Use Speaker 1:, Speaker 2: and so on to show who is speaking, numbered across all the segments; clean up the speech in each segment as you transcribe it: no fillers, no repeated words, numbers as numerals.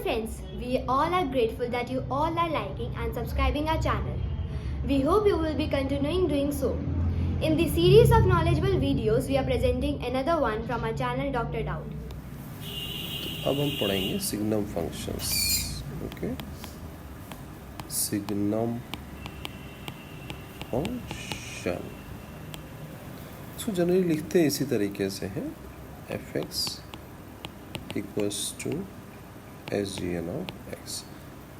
Speaker 1: friends, we all are grateful that you all are liking and subscribing our channel. We hope you will be continuing doing so. In the series of knowledgeable videos, we are presenting another one from our channel Dr. Daud.
Speaker 2: अब हम पढ़ेंगे signum functions. Okay, signum function इसको generally लिखते हैं इसी तरीके से है, F X equals to S G N of X,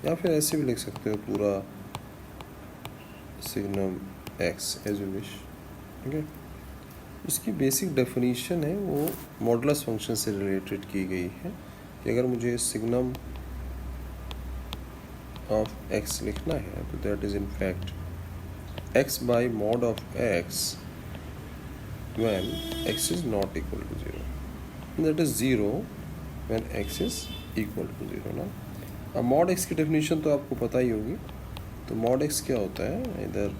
Speaker 2: या फिर ऐसे भी लिख सकते हो पूरा signum X as you wish. Okay, इसकी बेसिक डेफिनेशन है वो मॉडुलस फंक्शन से रिलेटेड की गई है कि अगर मुझे सिग्नम ऑफ एक्स लिखना है तो that is in fact x by mod of x when x is not equal to 0, and that is 0 when x is equal to 0 ना. अब mod x की डेफिनेशन तो आपको पता ही होगी. तो mod x क्या होता है, इधर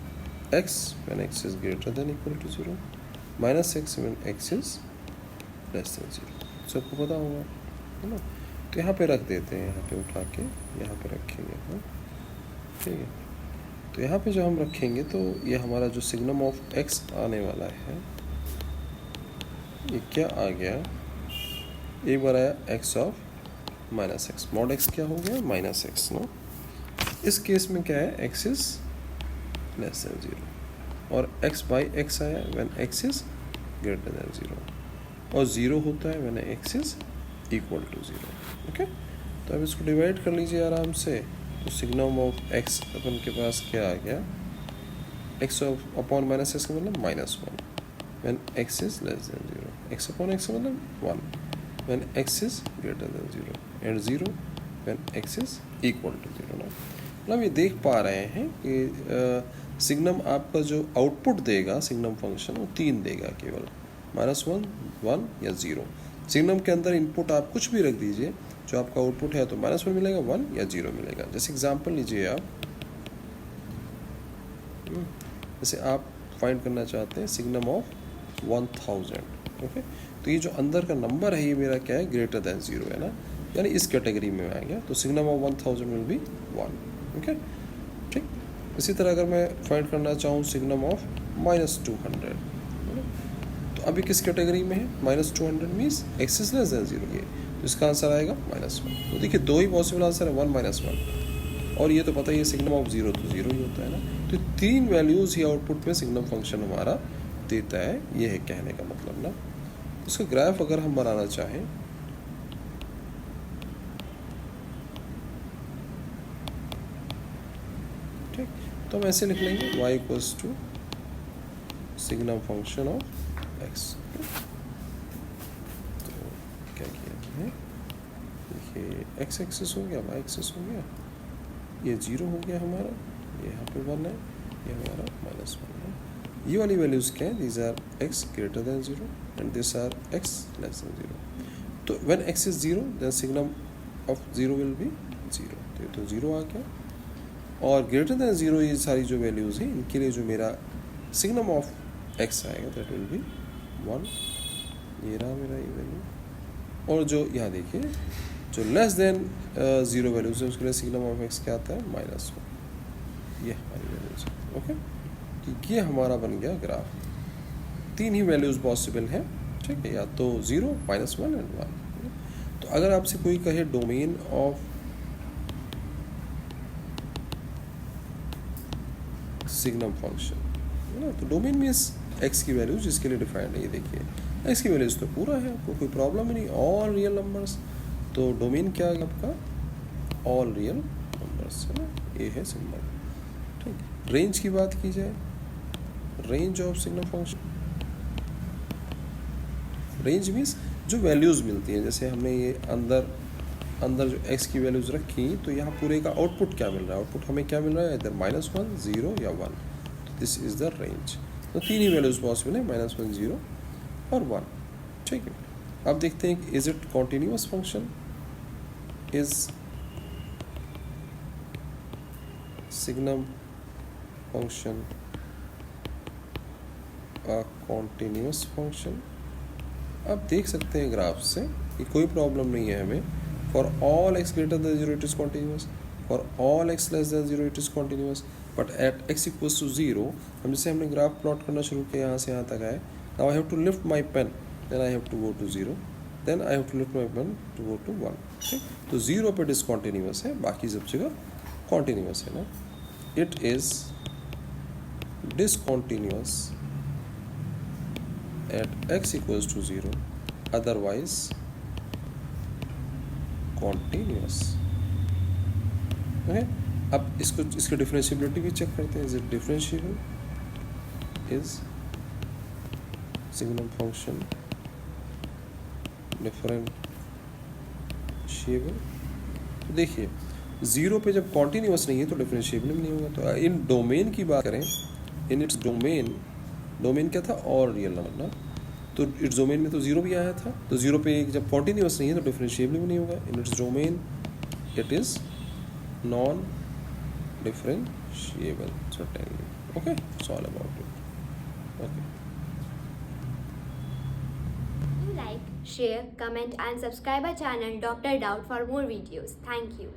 Speaker 2: x when x is greater than equal to 0 minus x when x is less than 0. सबको पता होगा है ना. तो यहाँ पे रख देते हैं, यहाँ पे उठा के यहाँ पे रखेंगे हम. ठीक है, तो यहाँ पे जो हम रखेंगे तो ये हमारा जो सिग्नम ऑफ x आने वाला है ये क्या आ गया, एक बार आया X of minus X. Mod X क्या हो गया, माइनस एक्स नो. इस केस में क्या है, एक्स इज लेस देन 0 और एक्स बाई एक्स आया when X is greater than 0 और 0 होता है when X is equal to 0. Okay, तो अब इसको डिवाइड कर लीजिए आराम से. तो सिग्नम ऑफ एक्स अपन के पास क्या आ गया, x of upon minus x का मतलब minus 1 when x is less than 0, x upon x मतलब 1 when x is greater than 0 and 0 when x is equal to 0 ना. मतलब ये देख पा रहे हैं कि सिग्नम आपका जो आउटपुट देगा सिग्नम फंक्शन वो 3 देगा केवल, -1, 1 या 0. सिग्नम के अंदर इनपुट आप कुछ भी रख दीजिए, जो आपका आउटपुट है तो -1 मिलेगा, 1 या 0 मिलेगा. जैसे एग्जांपल लीजिए आप, जैसे आप फाइंड करना चाहते हैं सिग्नम ऑफ 1000. ओके, तो ये जो अंदर का नंबर है ये मेरा क्या है, ग्रेटर देन 0 है ना, यानी इस कैटेगरी में आ गया. तो signum of 1000 will be 1. Okay, ठीक. इसी तरह अगर मैं फाइंड करना चाहूँ सिग्नम ऑफ -200, तो अभी किस कैटेगरी में है, -200 means x is less than 0. ये तो इसका आंसर आएगा -1. तो देखिए दो ही पॉसिबल आंसर है, 1 -1, और ये तो पता ही है सिग्नम ऑफ 0 तो 0 ही होता है ना. तो 3 वैल्यूज ही आउटपुट में सिग्नम फंक्शन हमारा देता है, ये है कहने का मतलब ना. उसका ग्राफ अगर हम बनाना चाहें ठीक, तो हम ऐसे लिख लेंगे y equals to signum function of x. तो क्या किया हमने, देखिए x एक्सिस हो गया, y एक्सिस हो गया, ये 0 हो गया हमारा, ये यहाँ पे 1 है, ये हमारा -1 है. ये वाली वैल्यूज क्या है, these are x greater than 0 and this are x less than 0. तो when x is 0 then signum of 0 will be 0. तो ये तो 0 आ गया, और ग्रेटर देन 0 ये सारी जो वैल्यूज हैं इनके लिए जो मेरा सिग्नम ऑफ x आएगा दैट विल बी 1. ये रहा मेरा ये वैल्यू, और जो यहाँ देखिए जो लेस देन 0 वैल्यूज है उसके लिए सिग्नम ऑफ x क्या आता है, -1. ये हमारी वैल्यूज है. ओके, ये हमारा बन गया ग्राफ. 3 ही वैल्यूज पॉसिबल हैं, ठीक है, या तो 0, -1 एंड 1. तो अगर आपसे कोई कहे डोमेन ऑफ सिग्नम फंक्शन है ना, तो डोमेन मीन्स x की वैल्यूज जिसके लिए डिफाइंड है. ये देखिए x की वैल्यूज तो पूरा है, आपको कोई प्रॉब्लम ही नहीं, ऑल रियल नंबर्स. तो डोमेन क्या है आपका, ऑल रियल नंबर्स है ना, ये है सिंबल. ठीक, रेंज की बात की जाए, range of signum function, range means जो वैल्यूज मिलती हैं. जैसे हमने ये अंदर जो x की वैल्यूज रखी, तो यहाँ पूरे का आउटपुट क्या मिल रहा है, आउटपुट हमें क्या मिल रहा है, इधर -1, 0 या 1. तो दिस इज द रेंज. तो 3 ही वैल्यूज पॉसिबल है, -1, 0 और 1. ठीक है, अब देखते हैं is it continuous function, is signum function continuous function. आप देख सकते हैं ग्राफ से कि कोई प्रॉब्लम नहीं है हमें, For all x greater than 0 it is continuous, for all x less than 0 it is continuous, but at x equals to 0 हम जैसे हमने ग्राफ प्लॉट करना शुरू किया यहाँ से यहाँ तक आए. Now I have to lift my pen, then I have to go to 0, then I have to lift my pen to go to 1. Okay? तो 0 पे discontinuous है, बाकी सब जगह continuous है ना. It is discontinuous at x equals to 0, otherwise continuous. Okay, अब इसको इसकी डिफरेंशिएबिलिटी भी चेक करते हैं. Is it differentiable? Is signum function differentiable? तो देखिए 0 पे जब कॉन्टिन्यूस नहीं है तो डिफरेंशिएबल भी नहीं होगा. तो इन डोमेन की बात करें, इन इट्स डोमेन क्या था? और रियल नंबर ना. तो इट्स डोमेन में तो 0 भी आया था. तो 0 पे जब कॉन्टिन्यूस नहीं है तो डिफरेंशिएबल भी नहीं होगा. In its domain it is non differentiable certainly. Okay, it's all about it. Okay.
Speaker 1: Do like, share, comment and subscribe our channel Dr. Doubt for more videos. Thank you.